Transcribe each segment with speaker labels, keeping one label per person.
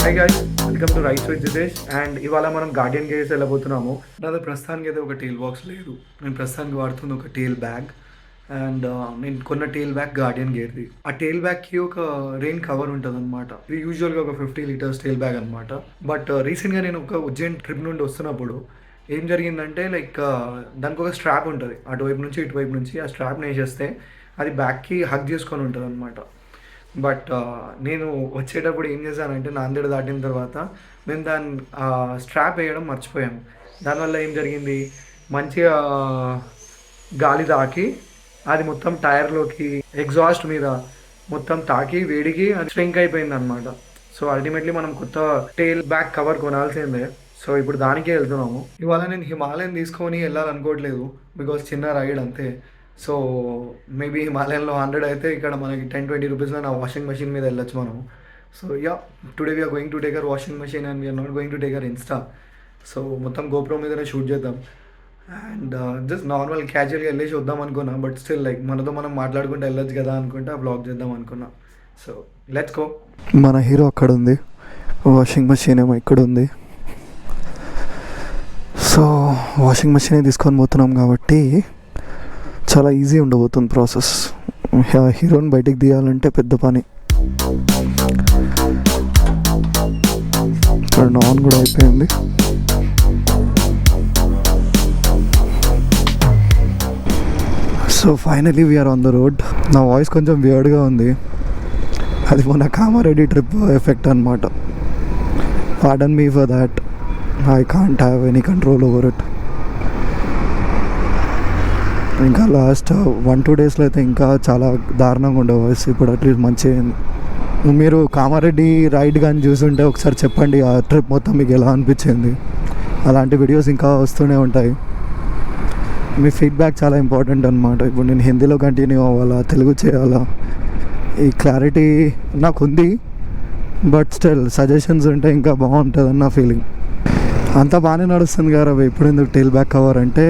Speaker 1: Hi guys, welcome to rice with Jitesh. And ఇవాళ మనం Guardian gears వెళ్ళబోతున్నాము. నాది ప్రస్తుతానికి అయితే ఒక టేల్ బాక్స్ లేదు. నేను ప్రస్తుతానికి వాడుతుంది ఒక టేల్ బ్యాగ్. అండ్ నేను కొన్న టేల్ బ్యాగ్ గార్డియన్ గేర్ది. ఆ టేల్ బ్యాగ్కి ఒక రెయిన్ కవర్ ఉంటుంది అనమాట. ఇది యూజువల్గా ఒక 50 లీటర్స్ టేల్ బ్యాగ్ అనమాట. బట్ రీసెంట్గా నేను ఒక ఉజ్జయిన్ ట్రిప్ నుండి వస్తున్నప్పుడు ఏం జరిగిందంటే దానికి ఒక స్ట్రాప్ ఉంటుంది అటువైపు నుంచి ఇటువైపు నుంచి. ఆ స్ట్రాప్ని వేసేస్తే అది బ్యాగ్కి హగ్ చేసుకొని ఉంటుంది అనమాట. బట్ నేను వచ్చేటప్పుడు ఏం చేశానంటే నాందేడ్ దాటిన తర్వాత మేము దాన్ని స్ట్రాప్ వేయడం మర్చిపోయాము. దానివల్ల ఏం జరిగింది, మంచిగా గాలి తాకి అది మొత్తం టైర్లోకి ఎగ్జాస్ట్ మీద మొత్తం తాకి వేడికి అది స్ట్రింక్ అయిపోయింది అనమాట. సో అల్టిమేట్లీ మనం కొత్త టేల్ బ్యాగ్ కవర్ కొనాల్సిందే. సో ఇప్పుడు దానికే వెళ్తున్నాము. ఇవాళ నేను హిమాలయన్ తీసుకొని వెళ్ళాలనుకోవట్లేదు, బికాజ్ చిన్న రైడ్ అంతే. సో మేబీ హిమాలయన్లో 100 అయితే ఇక్కడ మనకి 10-20 రూపీస్లో నా వాషింగ్ మెషిన్ మీద వెళ్ళొచ్చు మనం. So today we are going to take our washing machine and we are not going to take our Insta. సో మొత్తం గోప్రో మీదనే షూట్ చేద్దాం. అండ్ జస్ట్ నార్మల్ క్యాజువల్గా వెళ్ళేసి వద్దాం అనుకున్నా. బట్ స్టిల్ మనతో మనం మాట్లాడుకుంటూ వెళ్ళొచ్చు కదా అనుకుంటే ఆ బ్లాగ్ చేద్దాం అనుకున్నా. So let's go.
Speaker 2: మన హీరో అక్కడ ఉంది, వాషింగ్ మెషిన్ ఏమో ఇక్కడ ఉంది. సో వాషింగ్ మెషిన్ తీసుకొని పోతున్నాం కాబట్టి చాలా ఈజీ ఉండబోతుంది ప్రాసెస్. హీరోని బయటికి తీయాలంటే పెద్ద పని. ఇక్కడ ఆన్ కూడా అయిపోయింది. So finally we are on the road. నా వాయిస్ కొంచెం వియర్డ్గా ఉంది, అది మొన్న కామారెడ్డి ట్రిప్ ఎఫెక్ట్ అనమాట. Pardon me for that, I can't have any control over it. ఇంకా లాస్ట్ 1-2 డేస్లో అయితే ఇంకా చాలా దారుణంగా ఉండే వాయిస్. ఇప్పుడు అట్లీస్ట్ మంచిగా అయింది. మీరు కామారెడ్డి రైడ్ కానీ చూసుంటే ఒకసారి చెప్పండి ఆ ట్రిప్ మొత్తం మీకు ఎలా అనిపించింది. అలాంటి వీడియోస్ ఇంకా వస్తూనే ఉంటాయి. మీ ఫీడ్బ్యాక్ చాలా ఇంపార్టెంట్ అనమాట. ఇప్పుడు నేను హిందీలో కంటిన్యూ అవ్వాలా, తెలుగు చేయాలా, ఈ క్లారిటీ నాకు ఉంది. బట్ స్టిల్ సజెషన్స్ ఉంటే ఇంకా బాగుంటుందని నా ఫీలింగ్. అంతా బాగానే నడుస్తుంది కదా. ఇప్పుడు ఎందుకు టేల్ బ్యాక్ కవర్ అంటే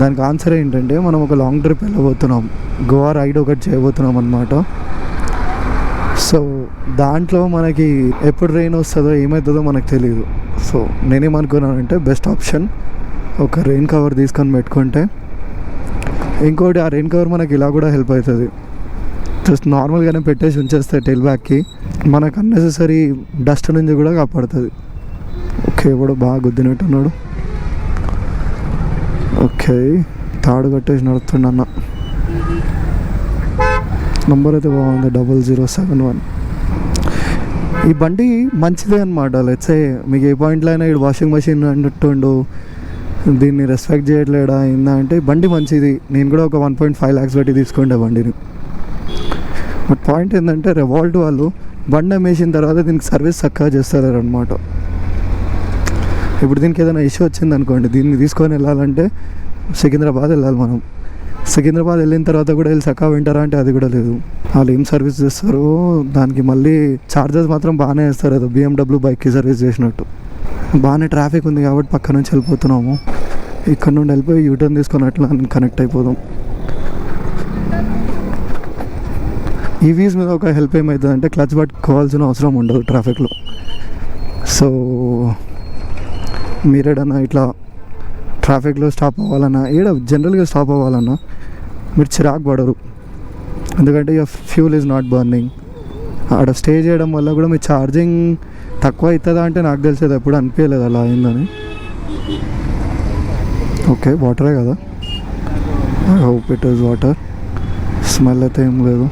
Speaker 2: దానికి ఆన్సర్ ఏంటంటే మనం ఒక లాంగ్ ట్రిప్ వెళ్ళబోతున్నాం, గోవా రైడ్ ఒకటి చేయబోతున్నాం అన్నమాట. సో దాంట్లో మనకి ఎప్పుడు రెయిన్ వస్తుందో ఏమవుతుందో మనకు తెలియదు. సో నేనేమనుకున్నానంటే బెస్ట్ ఆప్షన్ ఒక రెయిన్ కవర్ తీసుకొని పెట్టుకుంటే, ఇంకోటి ఆ రెయిన్ కవర్ మనకి ఇలా కూడా హెల్ప్ అవుతుంది. జస్ట్ నార్మల్గానే పెట్టేసి ఉంచేస్తే టెయిల్ బ్యాగ్కి మనకు అన్నెసెసరీ డస్ట్ నుంచి కూడా కాపాడుతుంది. ఓకే, ఇప్పుడు బాగా గుద్దినట్టున్నాడు. ఓకే, తాడు కట్టేసి నడుస్తుండన్న. నంబర్ అయితే బాగుంది, 0071. ఈ బండి మంచిదే అనమాట. లెట్స్ మీకు ఏ పాయింట్లో అయినా ఇటు వాషింగ్ మెషిన్ అన్నట్టుండు, దీన్ని రెస్పెక్ట్ చేయట్లేడా ఏందా అంటే బండి మంచిది. నేను కూడా ఒక 1.5 lakhs పెట్టి తీసుకుంటే బండిని. బట్ పాయింట్ ఏంటంటే రెవాల్ట్ వాళ్ళు బండి అమ్మేసిన తర్వాత దీనికి సర్వీస్ చక్కగా చేస్తారు అనమాట. ఇప్పుడు దీనికి ఏదైనా ఇష్యూ వచ్చింది అనుకోండి, దీన్ని తీసుకొని వెళ్ళాలంటే సికింద్రాబాద్ వెళ్ళాలి మనం. సికింద్రాబాద్ వెళ్ళిన తర్వాత కూడా వెళ్ళి చక్కగా వింటారా అంటే అది కూడా లేదు. వాళ్ళు ఏం సర్వీస్ చేస్తారు, దానికి మళ్ళీ ఛార్జెస్ మాత్రం బాగానే వేస్తారు. ఏదో BMW బైక్కి సర్వీస్ చేసినట్టు. బాగానే ట్రాఫిక్ ఉంది కాబట్టి పక్క నుంచి వెళ్ళిపోతున్నాము. ఇక్కడ నుండి వెళ్ళిపోయి యూటర్న్ తీసుకొని అట్లా కనెక్ట్ అయిపోదాం. ఈవీస్ మీద ఒక హెల్ప్ ఏమవుతుంది అంటే క్లచ్ పట్టుకోవాల్సిన అవసరం ఉండదు ట్రాఫిక్లో. సో మీరేడన్నా ఇట్లా ట్రాఫిక్లో స్టాప్ అవ్వాలన్నా, జనరల్గా స్టాప్ అవ్వాలన్నా మీరు చిరాకు పడరు, ఎందుకంటే ఇక ఫ్యూల్ ఈజ్ నాట్ బర్నింగ్. ఆడ స్టే చేయడం వల్ల కూడా మీ ఛార్జింగ్ తక్కువ అవుతుందా అంటే నాకు తెలిసేది ఎప్పుడు అనిపించలేదు అలా అయిందని. ఓకే, వాటరే కదా, I hope it is water. Smell అయితే ఏం లేదు,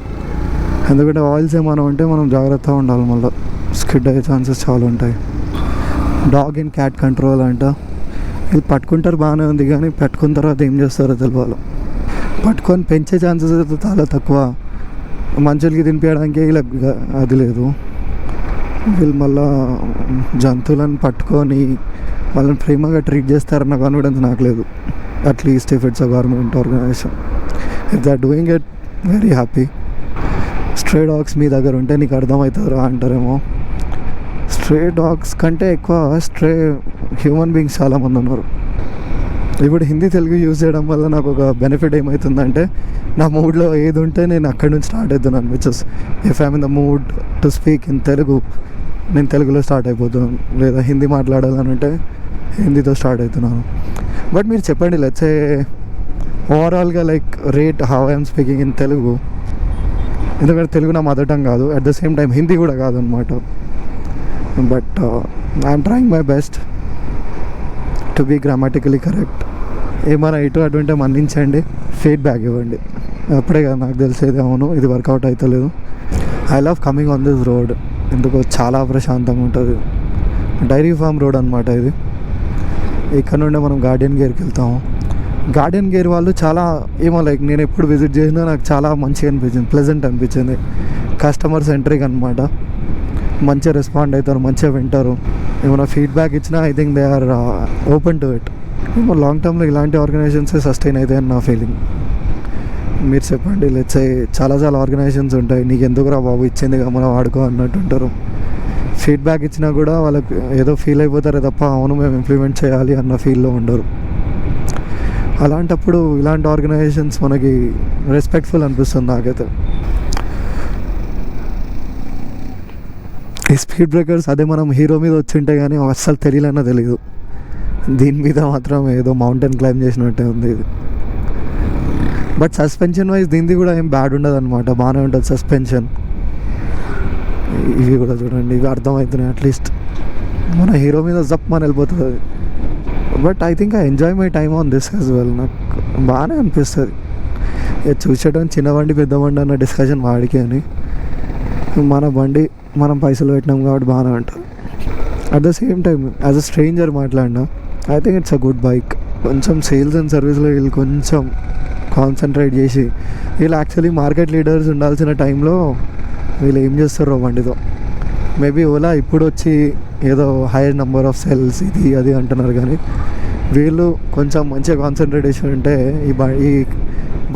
Speaker 2: ఎందుకంటే ఆయిల్స్ ఏమైనా ఉంటే మనం జాగ్రత్తగా ఉండాలి, మళ్ళీ స్కిడ్ అయ్యే ఛాన్సెస్ చాలా ఉంటాయి. డాగ్ అండ్ క్యాట్ కంట్రోల్ అంట. ఇది పట్టుకుంటారు బాగానే ఉంది, కానీ పెట్టుకున్న తర్వాత ఏం చేస్తారో తెలియాలి. పట్టుకొని పెంచే ఛాన్సెస్ అయితే చాలా తక్కువ. మనుషులకి తినిపించడానికి ఇలా అది లేదు. వీళ్ళు మళ్ళా జంతువులను పట్టుకొని వాళ్ళని ప్రేమగా ట్రీట్ చేస్తారన్న కాన్ఫిడెన్స్ నాకు లేదు. At least if it's a government organization, if they are doing it very happy. Stray dogs మీ దగ్గర ఉంటే నీకు అర్థమవుతుందా అంటారేమో. స్ట్రే డాగ్స్ కంటే ఎక్కువ స్ట్రే హ్యూమన్ బీయింగ్స్ చాలామంది ఉన్నారు. ఇప్పుడు హిందీ తెలుగు యూజ్ చేయడం వల్ల నాకు ఒక బెనిఫిట్ ఏమవుతుందంటే, నా మూడ్లో ఏది ఉంటే నేను అక్కడి నుంచి స్టార్ట్ అవుతున్నాను. Which is if I'm in the mood to speak in Telugu, నేను తెలుగులో స్టార్ట్ అయిపోతున్నాను, లేదా హిందీ మాట్లాడాలని అంటే హిందీతో స్టార్ట్ అవుతున్నాను. బట్ మీరు చెప్పండి, లెట్స్ సే ఓవరాల్గా like rate how I'm speaking in Telugu. ఎందుకంటే తెలుగు నా మదర్ టంగ్ కాదు, at the same time Hindi కూడా కాదు అనమాట. But I'm trying my best to be grammatically correct. ఏమైనా ఇటు అటువంటి మన్నించండి, ఫీడ్బ్యాక్ ఇవ్వండి. అప్పుడే కదా నాకు తెలిసేది అవును ఇది వర్కౌట్ అవుతలేదు. I love coming on this road, ఎందుకో చాలా ప్రశాంతంగా ఉంటుంది. డైరీ ఫామ్ రోడ్ అనమాట ఇది. ఇక్కడ నుండే మనం గార్డెన్ గేర్కి వెళ్తాము. గార్డెన్ గేర్ వాళ్ళు చాలా ఏమో లైక్ నేను ఎప్పుడు విజిట్ చేసినా నాకు చాలా మంచిగా అనిపించింది, ప్లెజెంట్ అనిపించింది. కస్టమర్ సెంట్రిక్ అనమాట, మంచిగా రెస్పాండ్ అవుతారు, మంచిగా వింటారు. ఏమైనా ఫీడ్బ్యాక్ ఇచ్చినా I think they are open to it. ఏమో లాంగ్ టర్మ్లో ఇలాంటి ఆర్గనైజేషన్స్ సస్టైన్ అవుతాయి అని నా ఫీలింగ్. మీరు చెప్పండి, లెట్స్ చాలా ఆర్గనైజేషన్స్ ఉంటాయి, నీకు ఎందుకురా బాబు ఇచ్చింది మనం వాడుకో అన్నట్టు ఉంటారు. ఫీడ్బ్యాక్ ఇచ్చినా కూడా వాళ్ళకి ఏదో ఫీల్ అయిపోతారే తప్ప అవును మేము ఇంప్లిమెంట్ చేయాలి అన్న ఫీల్లో ఉండరు. అలాంటప్పుడు ఇలాంటి ఆర్గనైజేషన్స్ మనకి రెస్పెక్ట్ఫుల్ అనిపిస్తుంది నాకైతే. ఈ స్పీడ్ బ్రేకర్స్ అదే మనం హీరో మీద వచ్చింటే కానీ అస్సలు తెలియలన్నా తెలీదు. దీని మీద మాత్రం ఏదో మౌంటైన్ క్లైంబ్ చేసినట్టే ఉంది ఇది. బట్ సస్పెన్షన్ వైజ్ దీనిది కూడా ఏం బ్యాడ్ ఉండదు అనమాట, బాగానే ఉంటుంది సస్పెన్షన్. ఇవి కూడా చూడండి, ఇవి అర్థమవుతున్నాయి అట్లీస్ట్. మన హీరో మీద జప్ మన వెళ్ళిపోతుంది అది. But I think I enjoy my time on this as well. నాకు బాగానే అనిపిస్తుంది. చూసేయడం చిన్న బండి పెద్ద బండి అన్న డిస్కషన్ వాడికి అని, మన బండి మనం పైసలు పెట్టినాం కాబట్టి బాగానే ఉంటుంది. At the same time as a stranger మాట్లాడినా I think it's a good bike. కొంచెం సేల్స్ అండ్ సర్వీస్లో వీళ్ళు కొంచెం కాన్సన్ట్రేట్ చేసి, వీళ్ళు యాక్చువల్లీ మార్కెట్ లీడర్స్ ఉండాల్సిన టైంలో వీళ్ళు ఏం చేస్తారో బండితో. మేబీ ఓలా ఇప్పుడు వచ్చి ఏదో హైయర్ నెంబర్ ఆఫ్ సెల్స్ ఇది అది అంటున్నారు, కానీ వీళ్ళు కొంచెం మంచిగా కాన్సన్ట్రేషన్ ఉంటే ఈ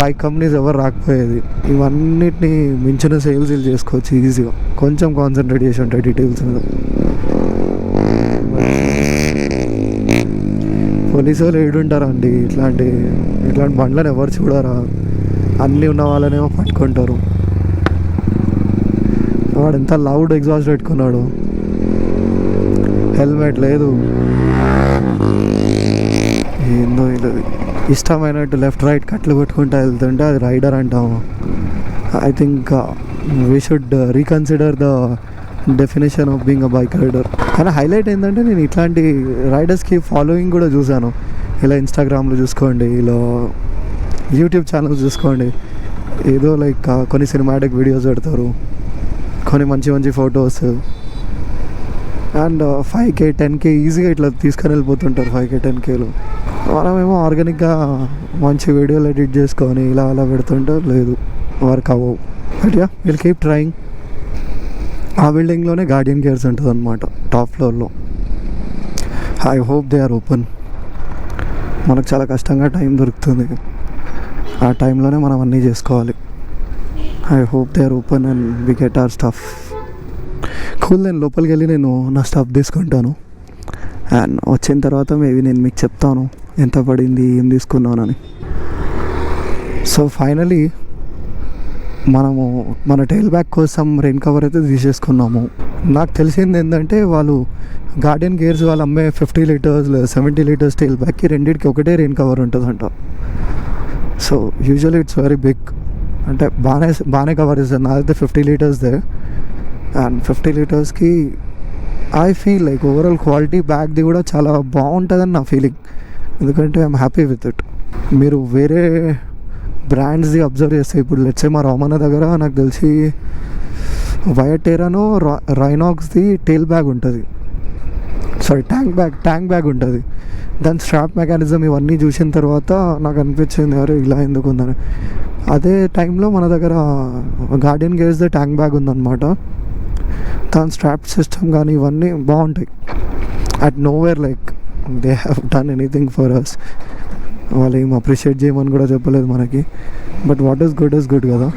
Speaker 2: బైక్ కంపెనీస్ ఎవరు రాకపోయేది. ఇవన్నిటిని మించిన సేల్స్ వీళ్ళు చేసుకోవచ్చు ఈజీగా, కొంచెం కాన్సన్ట్రేట్ చేసి ఉంటాయి డీటెయిల్స్ మీద. పోలీసు వాళ్ళు ఏడుంటారండి, ఇట్లాంటి బండ్లను ఎవరు చూడరా, అన్నీ ఉన్న వాళ్ళనేమో పట్టుకుంటారు. వాడు ఎంత లౌడ్ ఎగ్జాస్ట్ పెట్టుకున్నాడు, హెల్మెట్ లేదు, ఏందో ఇది. ఇష్టమైనట్టు లెఫ్ట్ రైట్ కట్లు కొట్టుకుంటూ వెళ్తుంటే అది రైడర్ అంటాము. I think we should reconsider the definition of being a bike rider. కానీ హైలైట్ ఏంటంటే నేను ఇట్లాంటి రైడర్స్కి ఫాలోయింగ్ కూడా చూశాను. ఇలా ఇన్స్టాగ్రామ్లో చూసుకోండి, ఇలా యూట్యూబ్ ఛానల్స్ చూసుకోండి, ఏదో లైక్ కొన్ని సినిమాటిక్ వీడియోస్ పెడతారు, కొన్ని మంచి ఫొటోస్, అండ్ 5K 10K ఈజీగా ఇట్లా తీసుకొని వెళ్ళిపోతుంటారు. 5K 10Kలో మనమేమో ఆర్గానిక్గా మంచి వీడియోలు ఎడిట్ చేసుకొని ఇలా అలా పెడుతుంటే లేదు, వర్క్ అవ్వవు. But yeah will keep trying. ఆ బిల్డింగ్లోనే గార్డియన్ గేర్స్ ఉంటుంది అనమాట, టాప్ ఫ్లోర్లో. I hope they are open. మనకు చాలా కష్టంగా టైం దొరుకుతుంది, ఆ టైంలోనే మనం అన్నీ చేసుకోవాలి. I hope they are open and we get our stuff. Cool. నేను లోపలికి వెళ్ళి నేను నా స్టఫ్ తీసుకుంటాను, అండ్ వచ్చిన తర్వాత మేబీ నేను మీకు చెప్తాను ఎంత పడింది, ఏం తీసుకున్నానని. సో ఫైనలీ మనము మన టైల్ బ్యాగ్ కోసం రెయిన్ కవర్ అయితే తీసేసుకున్నాము. నాకు తెలిసింది ఏంటంటే వాళ్ళు గార్డెన్ గేర్స్ వాళ్ళు అమ్మే 50 లీటర్స్ 70 లీటర్స్ టైల్ బ్యాగ్కి రెండింటికి ఒకటే రెయిన్ కవర్ ఉంటుందంట. So usually it's very big, అంటే బాగానే కవర్ చేస్తుంది. నాదైతే 50 లీటర్స్దే, అండ్ 50 లీటర్స్కి I feel like overall quality బ్యాగ్ది కూడా చాలా బాగుంటుందని నా ఫీలింగ్. ఎందుకంటే ఐఎమ్ హ్యాపీ విత్ ఇట్. మీరు వేరే బ్రాండ్స్ది అబ్జర్వ్ చేస్తే, ఇప్పుడు లెట్సే మా రామన్న దగ్గర నాకు తెలిసి వయటేరానో రైనాక్స్ది టైల్ బ్యాగ్ ఉంటుంది, సారీ ట్యాంక్ బ్యాగ్ ఉంటుంది. దాని స్ట్రాప్ మెకానిజం ఇవన్నీ చూసిన తర్వాత నాకు అనిపించింది అరే ఇలా ఎందుకు ఉందని. అదే టైంలో మన దగ్గర గార్డెన్ గేర్స్ది ట్యాంక్ బ్యాగ్ ఉందన్నమాట. దాని స్ట్రాప్ సిస్టమ్ కానీ ఇవన్నీ బాగుంటాయి. At nowhere like they have done anything for us. వాళ్ళు ఏం అప్రిషియేట్ చేయమని కూడా చెప్పలేదు మనకి. బట్ వాట్ ఈస్ గుడ్ కదా.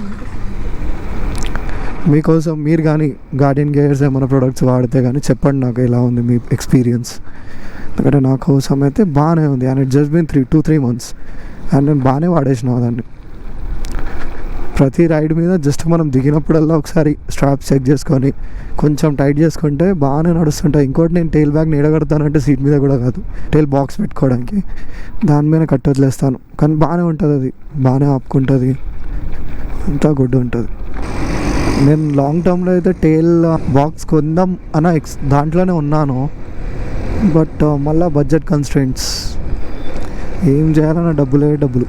Speaker 2: మీకోసం మీరు కానీ గార్డెన్ గేర్స్ ఏమైనా ప్రొడక్ట్స్ వాడితే కానీ చెప్పండి నాకు ఎలా ఉంది మీ ఎక్స్పీరియన్స్. ఎందుకంటే నా కోసం అయితే బాగానే ఉంది, and it just been 2-3 months, and నేను బాగానే వాడేసిన దాన్ని. ప్రతి రైడ్ మీద జస్ట్ మనం దిగినప్పుడల్లా ఒకసారి స్ట్రాప్స్ చెక్ చేసుకొని కొంచెం టైట్ చేసుకుంటే బాగానే నడుస్తుంటాయి. ఇంకోటి నేను టైల్ బ్యాగ్ నీడగడతానంటే సీట్ మీద కూడా కాదు, టైల్ బాక్స్ పెట్టుకోవడానికి దాని మీద కట్టి వదిలేస్తాను. కానీ బాగానే ఉంటుంది, అది బాగానే ఆపుకుంటుంది, అంతా గుడ్ ఉంటుంది. నేను లాంగ్ టర్మ్లో అయితే టైల్ బాక్స్ కొందాం అన్న దాంట్లోనే ఉన్నాను. బట్ మళ్ళీ బడ్జెట్ కన్స్ట్రెంట్స్, ఏం చేయాలన్న డబ్బులు.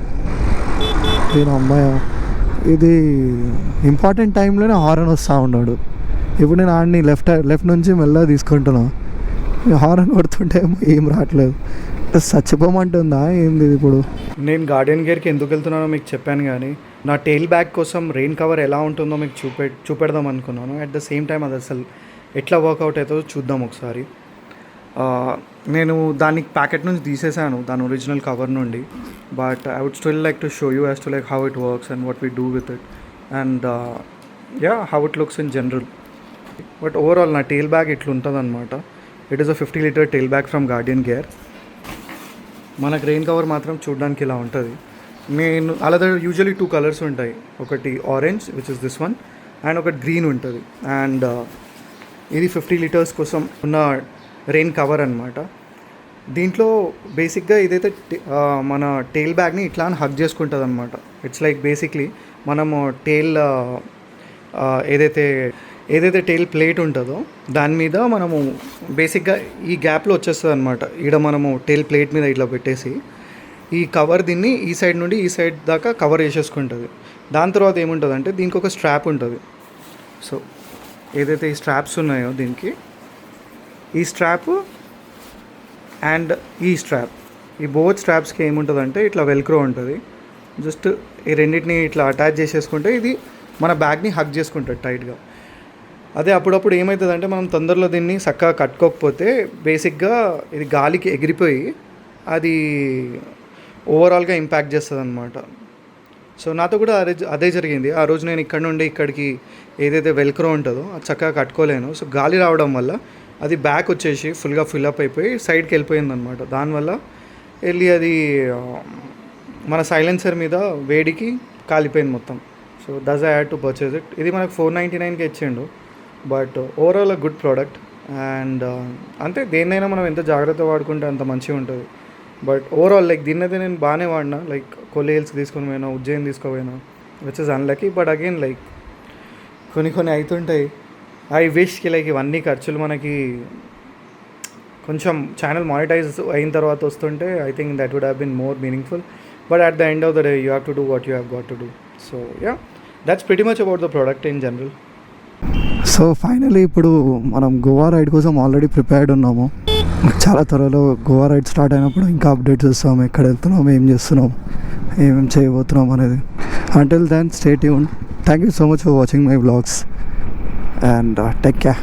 Speaker 2: నేను అమ్మాయి ఇది ఇంపార్టెంట్ టైంలోనే హారన్ వస్తూ ఉన్నాడు. ఇప్పుడు నేను ఆడిని లెఫ్ట్ నుంచి మెల్లగా తీసుకుంటున్నా, హారన్ కొడుతుంటే ఏం రావట్లేదు. చచ్చిపోమంటుందా ఏంది ఇప్పుడు?
Speaker 1: నేను గార్డియన్ గేర్కి ఎందుకు వెళ్తున్నానో మీకు చెప్పాను, కానీ నా టెయిల్ బ్యాగ్ కోసం రెయిన్ కవర్ ఎలా ఉంటుందో మీకు చూపెడదాం అనుకున్నాను. అట్ ద సేమ్ టైం అది అసలు ఎట్లా వర్కౌట్ అవుతుందో చూద్దాం ఒకసారి. నేను దాన్ని ప్యాకెట్ నుంచి తీసేసాను, దాని ఒరిజినల్ కవర్ నుండి. But I would still like to show you as to like how it works and what we do with it and how it looks in general. But overall నా tail bag ఇట్లుంటుంది అనమాట. It is a 50 litre tail bag from Guardian Gear. మనకు rain cover మాత్రం చూడడానికి ఇలా ఉంటుంది. నేను అలా యూజువలీ 2 కలర్స్ ఉంటాయి, ఒకటి orange which is this one and ఒకటి గ్రీన్ ఉంటుంది. అండ్ ఇది 50 లీటర్స్ కోసం ఉన్న రెయిన్ కవర్ అనమాట. దీంట్లో బేసిక్గా ఇదైతే మన టెయిల్ బ్యాగ్ని ఇట్లా అని హగ్ చేసుకుంటుంది అనమాట. ఇట్స్ లైక్ బేసిక్లీ మనము టెయిల్ ఏదైతే టెయిల్ ప్లేట్ ఉంటుందో దాని మీద మనము బేసిక్గా ఈ గ్యాప్లో వచ్చేస్తుంది అనమాట. ఈడ మనము టెయిల్ ప్లేట్ మీద ఇట్లా పెట్టేసి ఈ కవర్ దీన్ని ఈ సైడ్ నుండి ఈ సైడ్ దాకా కవర్ చేసేసుకుంటుంది. దాని తర్వాత ఏముంటుందంటే దీనికి ఒక స్ట్రాప్ ఉంటుంది. సో ఏదైతే ఈ స్ట్రాప్స్ ఉన్నాయో దీనికి, ఈ స్ట్రాప్ అండ్ ఈ స్ట్రాప్, ఈ బోత్ స్ట్రాప్స్కి ఏముంటుందంటే ఇట్లా వెల్క్రో ఉంటుంది. జస్ట్ ఈ రెండింటిని ఇట్లా అటాచ్ చేసేసుకుంటే ఇది మన బ్యాగ్ని హగ్ చేసుకుంటుంది టైట్గా. అదే అప్పుడప్పుడు ఏమవుతుందంటే మనం తొందరలో దీన్ని చక్కగా కట్టుకోకపోతే బేసిక్గా ఇది గాలికి ఎగిరిపోయి అది ఓవరాల్గా ఇంపాక్ట్ చేస్తుంది అనమాట. సో నాతో కూడా అదే జరిగింది. ఆ రోజు నేను ఇక్కడ నుండి ఇక్కడికి ఏదైతే వెల్క్రో ఉంటుందో అది చక్కగా కట్టుకోలేను. సో గాలి రావడం వల్ల అది బ్యాక్ వచ్చేసి ఫుల్గా ఫిల్అప్ అయిపోయి సైడ్కి వెళ్ళిపోయింది అనమాట. దానివల్ల వెళ్ళి అది మన సైలెన్సర్ మీద వేడికి కాలిపోయింది మొత్తం. So thus I had to purchase it. ఇది మనకు 499కి ఇచ్చిండు. But overall a good product. And అంతే, దేన్నైనా మనం ఎంత జాగ్రత్త వాడుకుంటే అంత మంచిగా ఉంటుంది. బట్ ఓవరాల్ లైక్ దీన్నైతే నేను బాగానే వాడినా. లైక్ కొల్లి హిల్స్ తీసుకొని పోయినా, ఉజ్జయిన్ తీసుకోపోయినా, which is unlucky. But again like కొన్ని అవుతుంటాయి. ఐ విష్కి లైక్ ఇవన్నీ ఖర్చులు మనకి కొంచెం ఛానల్ మానిటైజ్ అయిన తర్వాత వస్తుంటే I think that would have been more meaningful. But at the end of the day you have to do what you have got to do. So that's pretty much about the product in general.
Speaker 2: So finally ఇప్పుడు మనం Goa ride కోసం already prepared ఉన్నాము. చాలా త్వరలో Goa ride start అయినప్పుడు ఇంకా updates ఇస్తాము, ఎక్కడ వెళ్తున్నాము, ఏం చేస్తున్నాం, ఏమేమి చేయబోతున్నాం అనేది. Until then stay tuned. Thank you so much for watching my vlogs and take care.